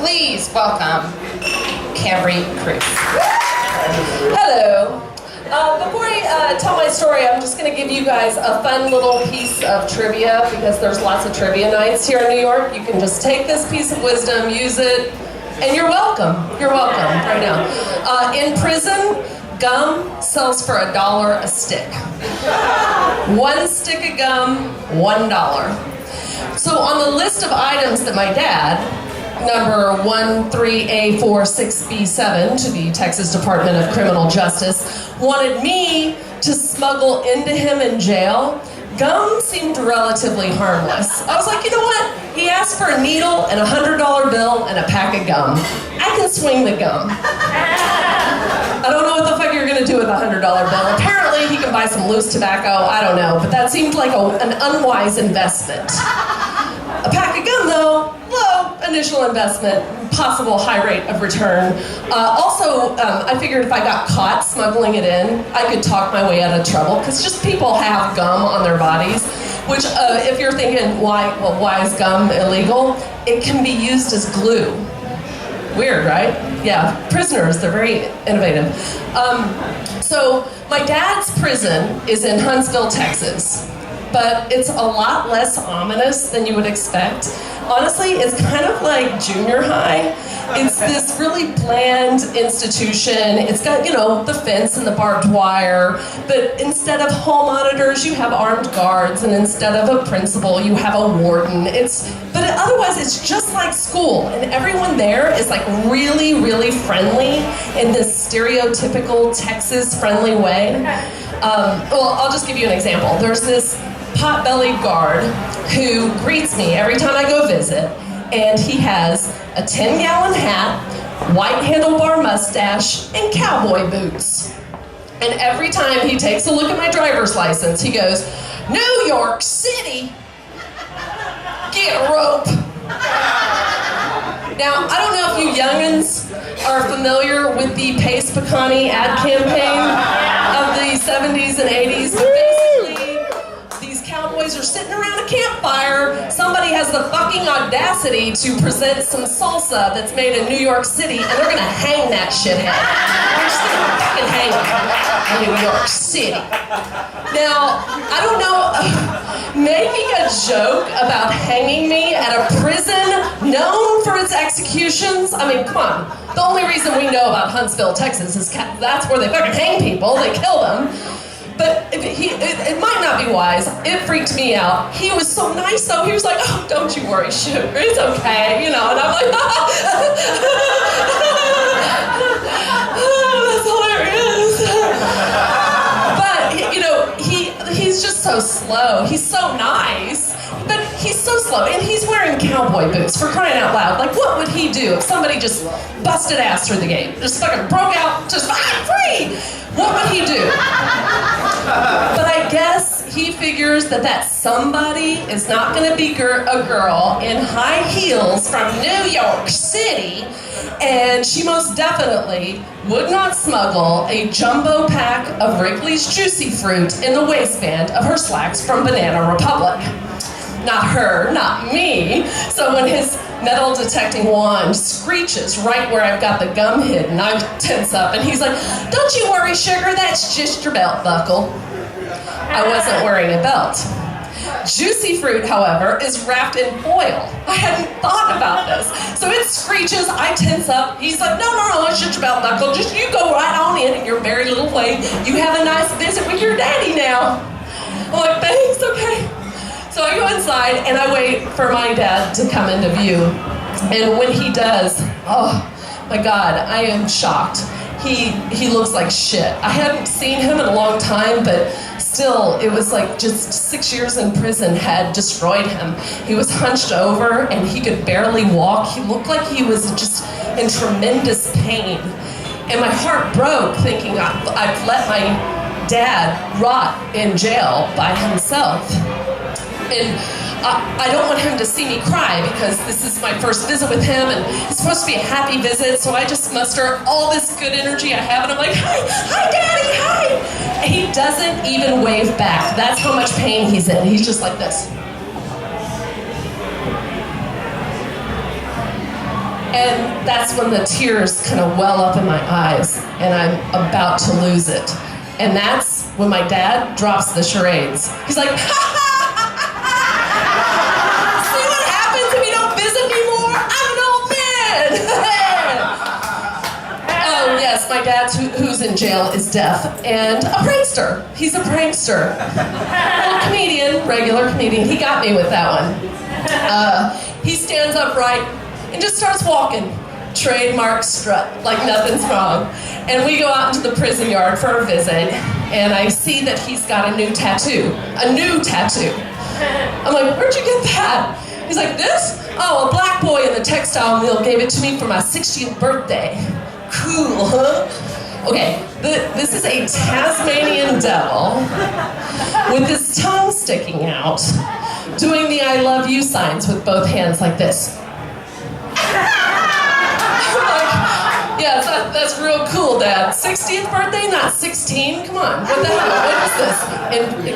Please welcome Kambri Crews. Hello. Before I tell my story, I'm just going to give you guys a fun little piece of trivia because there's lots of trivia nights here in New York. You can just take this piece of wisdom, use it, and you're welcome. You're welcome right now. In prison, gum sells for $1 a stick. One stick of gum, $1. So on the list of items that my dad, number 13A46B7 to the Texas Department of Criminal Justice, wanted me to smuggle into him in jail, gum seemed relatively harmless. I was like, you know what? He asked for a needle and a $100 bill and a pack of gum. I can swing the gum. I don't know what the fuck you're gonna do with a $100 bill. Apparently he can buy some loose tobacco, I don't know, but that seemed like an unwise investment. A pack of gum though, low initial investment, possible high rate of return. I figured if I got caught smuggling it in, I could talk my way out of trouble, because just people have gum on their bodies, which if you're thinking, why is gum illegal? It can be used as glue. Weird, right? Yeah, prisoners, they're very innovative. So my dad's prison is in Huntsville, Texas. But it's a lot less ominous than you would expect. Honestly, it's kind of like junior high. It's this really bland institution. It's got, the fence and the barbed wire, but instead of hall monitors, you have armed guards, and instead of a principal, you have a warden. But otherwise, it's just like school, and everyone there is like really, really friendly in this stereotypical Texas-friendly way. I'll just give you an example. There's this pot-bellied guard who greets me every time I go visit, and he has a 10-gallon hat, white handlebar mustache, and cowboy boots. And every time he takes a look at my driver's license, he goes, "New York City, get a rope." Now, I don't know if you youngins are familiar with the Pace Picani ad campaign of the 70s and 80s, but basically, cowboys are sitting around a campfire. Somebody has the fucking audacity to present some salsa that's made in New York City, and they're gonna hang that shithead. They're just gonna fucking hang him in New York City. Now, I don't know, making a joke about hanging me at a prison known for its executions, I mean, come on. The only reason we know about Huntsville, Texas is that's where they fucking hang people, they kill them. But it might not be wise. It freaked me out. He was so nice, though. He was like, "Oh, don't you worry, sugar. It's okay," And I'm like, "Oh, that's hilarious." But he's just so slow. He's so nice, but he's so slow, and he's wearing cowboy boots, for crying out loud. Like, what would he do if somebody just busted ass through the gate, just fucking broke out, just free? What would he do? But I guess he figures that somebody is not going to be a girl in high heels from New York City, and she most definitely would not smuggle a jumbo pack of Wrigley's Juicy Fruit in the waistband of her slacks from Banana Republic. Not her, not me. So when his metal detecting wand screeches right where I've got the gum hidden, I tense up, and he's like, "Don't you worry, sugar, that's just your belt buckle." I wasn't wearing a belt. Juicy Fruit, however, is wrapped in foil. I hadn't thought about this. So it screeches, I tense up. He's like, no, it's just your belt buckle. Just you go right on in your merry little way. You have a nice visit with your daddy now. I'm like, thanks, okay. So I go inside and I wait for my dad to come into view. And when he does, oh my God, I am shocked. He looks like shit. I hadn't seen him in a long time, but still, it was like just 6 years in prison had destroyed him. He was hunched over and he could barely walk. He looked like he was just in tremendous pain. And my heart broke thinking I've let my dad rot in jail by himself. And I don't want him to see me cry because this is my first visit with him, and it's supposed to be a happy visit, so I just muster all this good energy I have, and I'm like, hi, Daddy, hi! And he doesn't even wave back. That's how much pain he's in. He's just like this. And that's when the tears kind of well up in my eyes, and I'm about to lose it. And that's when my dad drops the charades. He's like, ha ha! See what happens if you don't visit me more? I'm an old man! Oh yes, my dad, who's in jail, is deaf and a prankster. He's a prankster. Well, comedian, regular comedian. He got me with that one. He stands upright and just starts walking. Trademark strut, like nothing's wrong. And we go out into the prison yard for a visit, and I see that he's got a new tattoo. A new tattoo. I'm like, where'd you get that? He's like, this? Oh, a black boy in the textile mill gave it to me for my 60th birthday. Cool, huh? Okay, this is a Tasmanian devil with his tongue sticking out, doing the I love you signs with both hands like this. Yeah, that's real cool, Dad. 60th birthday, not 16? Come on, what the hell? What is this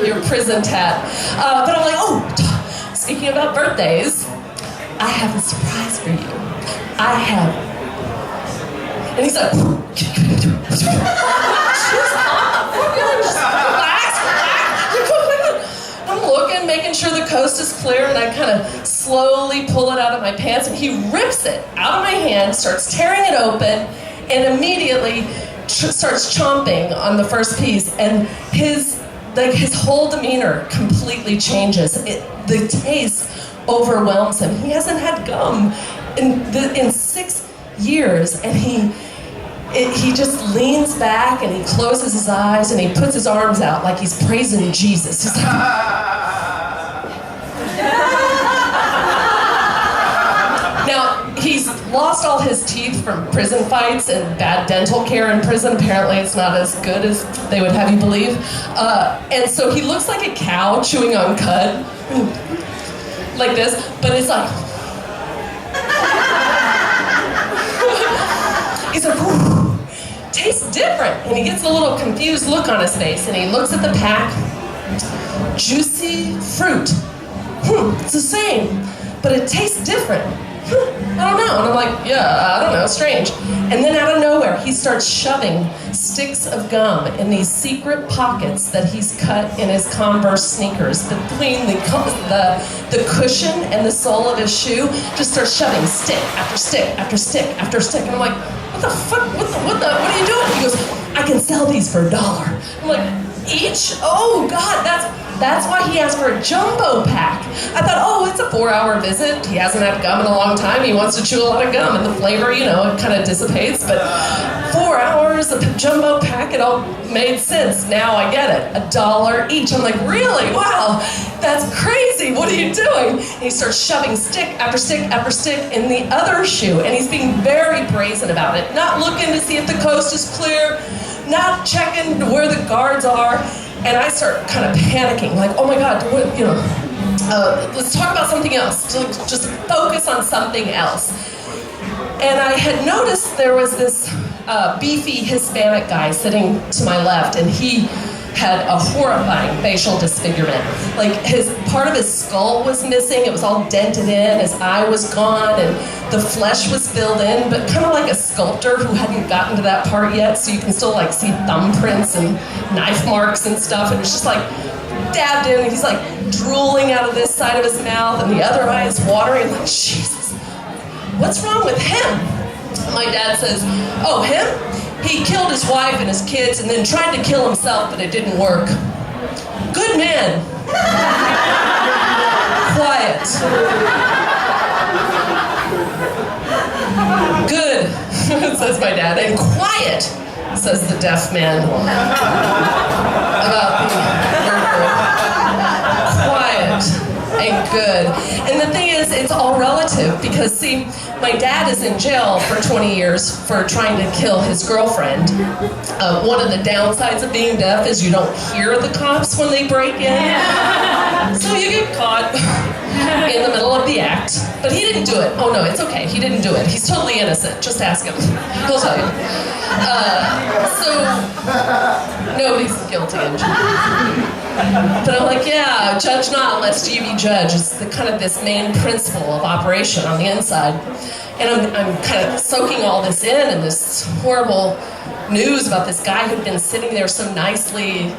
in your prison tat? But I'm like, oh, speaking about birthdays, I have a surprise for you. I have. And he's like, just relax. I'm looking, making sure the coast is clear, and I kind of slowly pull it out of my pants, and he rips it out of my hand, starts tearing it open, and immediately starts chomping on the first piece, and his whole demeanor completely changes. The taste overwhelms him. He hasn't had gum in 6 years, and he just leans back and he closes his eyes and he puts his arms out like he's praising Jesus. He's like, now, he's lost all his teeth from prison fights and bad dental care in prison. Apparently it's not as good as they would have you believe. And so he looks like a cow chewing on cud. Like this, but it's like... He's like, ooh, tastes different. And he gets a little confused look on his face, and he looks at the pack. Juicy fruit. It's the same, but it tastes different. I don't know. And I'm like, yeah, I don't know, strange. And then out of nowhere, he starts shoving sticks of gum in these secret pockets that he's cut in his Converse sneakers between the cushion and the sole of his shoe. Just starts shoving stick after stick after stick after stick. And I'm like, what the fuck? What are you doing? He goes, I can sell these for $1. I'm like, each? Oh God, that's why he asked for a jumbo pack. I thought, oh, it's a 4-hour visit. He hasn't had gum in a long time. He wants to chew a lot of gum, and the flavor, it kind of dissipates. But 4 hours, a jumbo pack, it all made sense. Now I get it. $1 each. I'm like, really? Wow, that's crazy. What are you doing? And he starts shoving stick after stick after stick in the other shoe, and he's being very brazen about it, not looking to see if the coast is clear, not checking where the guards are. And I start kind of panicking, like, oh my God, let's talk about something else. Just focus on something else. And I had noticed there was this beefy Hispanic guy sitting to my left, and he had a horrifying facial disfigurement. Like, part of his skull was missing, it was all dented in, his eye was gone, and the flesh was filled in, but kind of like a sculptor who hadn't gotten to that part yet, so you can still see thumbprints and knife marks and stuff, and it's just dabbed in, and he's drooling out of this side of his mouth, and the other eye is watering, like, Jesus, what's wrong with him? My dad says, oh, him? He killed his wife and his kids and then tried to kill himself, but it didn't work. Good man. Quiet. Good, says my dad. And quiet, says the deaf man. About the quiet and good. And the thing is, it's all relative because, see, my dad is in jail for 20 years for trying to kill his girlfriend. One of the downsides of being deaf is you don't hear the cops when they break in. So you get caught in the middle of the act. But he didn't do it. Oh no, it's okay. He didn't do it. He's totally innocent. Just ask him. He'll tell you. So nobody's guilty in jail. But I'm like, yeah, judge not, lest ye be judged. It's the kind of this main principle of operation on the inside. And I'm kind of soaking all this in, and this horrible news about this guy who'd been sitting there so nicely.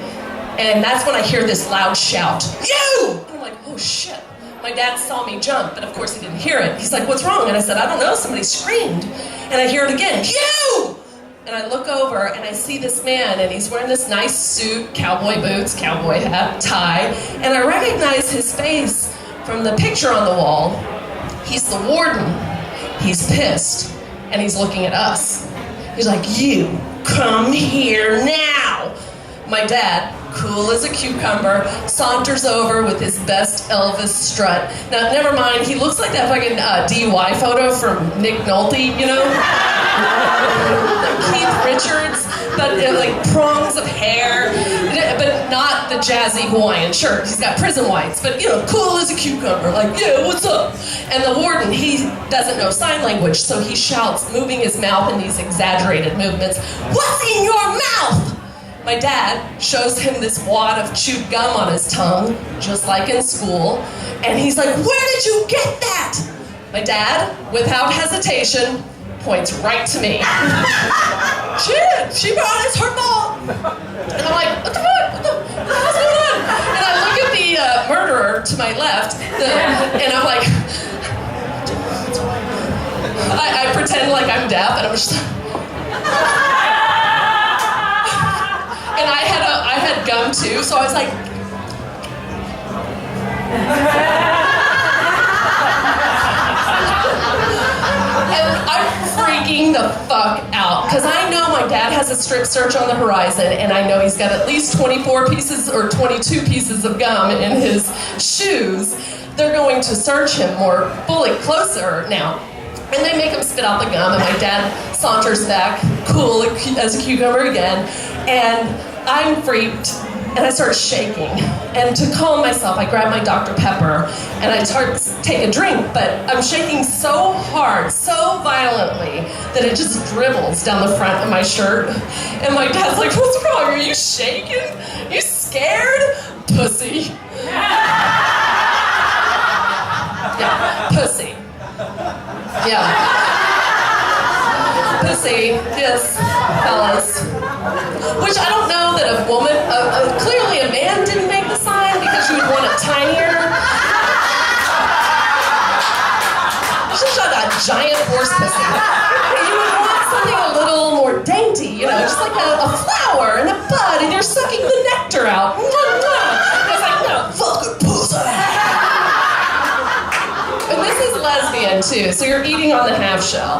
And that's when I hear this loud shout, "You!" And I'm like, oh shit. My dad saw me jump, but of course he didn't hear it. He's like, "What's wrong?" And I said, "I don't know, somebody screamed." And I hear it again, "You!" And I look over and I see this man, and he's wearing this nice suit, cowboy boots, cowboy hat, tie, and I recognize his face from the picture on the wall. He's the warden. He's pissed, and he's looking at us. He's like, "You come here now." My dad, cool as a cucumber, saunters over with his best Elvis strut. Now, never mind, he looks like that fucking DUI photo from Nick Nolte, you know? Like Keith Richards, but like prongs of hair, but not the jazzy Hawaiian shirt. He's got prison whites, but cool as a cucumber, like, "Yeah, what's up?" And the warden, he doesn't know sign language, so he shouts, moving his mouth in these exaggerated movements, "What's in your mouth?" My dad shows him this wad of chewed gum on his tongue, just like in school, and he's like, "Where did you get that?" My dad, without hesitation, points right to me. She brought us her ball. And I'm like, what the fuck? What the hell's going on? And I look at the murderer to my left, and I'm like, I pretend like I'm deaf, and I'm just and I had gum too, so I was like, and I'm freaking the fuck out, because I know my dad has a strip search on the horizon, and I know he's got at least 24 pieces or 22 pieces of gum in his shoes. They're going to search him more fully, closer now. And they make him spit out the gum, and my dad saunters back, cool as a cucumber again, and I'm freaked, and I start shaking. And to calm myself, I grab my Dr. Pepper, and I start to take a drink, but I'm shaking so hard, so violently, that it just dribbles down the front of my shirt. And my dad's like, "What's wrong? Are you shaking? You scared? Pussy." Yeah, pussy. Yeah. Pussy, yes, fellas. Which I don't know that a woman, clearly a man didn't make the sign because you would want it tinier. She's got a giant horse pussy. You would want something a little more dainty, just like a flower and a bud, and you're sucking the nectar out. And I was like, "No, fucking pussy." And this is lesbian too, so you're eating on the half shell.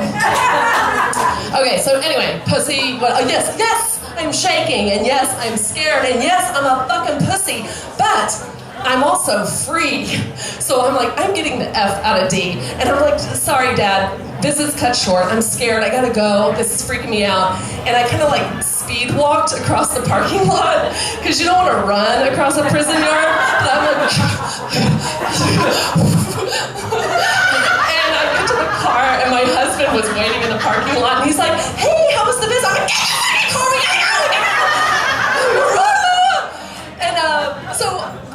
Okay, so anyway, pussy, yes, I'm shaking, and yes, I'm scared, and yes, I'm a fucking pussy, but I'm also free. So I'm like, I'm getting the F out of D, and I'm like, "Sorry, Dad, visit's cut short, I'm scared, I gotta go, this is freaking me out." And I kind of like speed walked across the parking lot, because you don't want to run across a prison yard, but I'm like, and I get to the car, and my husband was waiting in the parking lot, and he's like, "Hey, how was the visit?" I'm like, "Get out of the car, we gotta go!" And so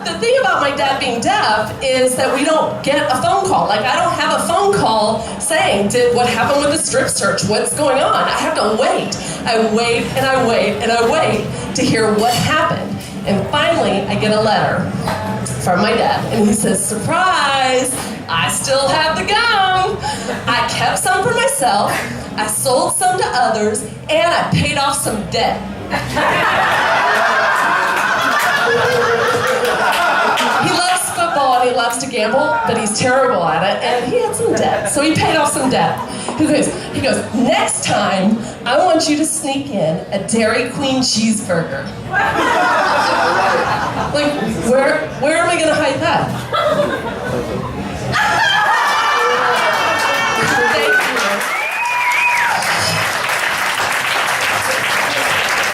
the thing about my dad being deaf is that we don't get a phone call. Like, I don't have a phone call saying, "What happened with the strip search? What's going on?" I have to wait. I wait, and I wait, and I wait to hear what happened. And finally, I get a letter from my dad, and he says, "Surprise! I still have the gum. I kept some for myself, I sold some to others, and I paid off some debt." He loves football and he loves to gamble, but he's terrible at it, and he had some debt, so he paid off some debt. He goes, "Next time, I want you to sneak in a Dairy Queen cheeseburger." Like, where am I gonna hide that?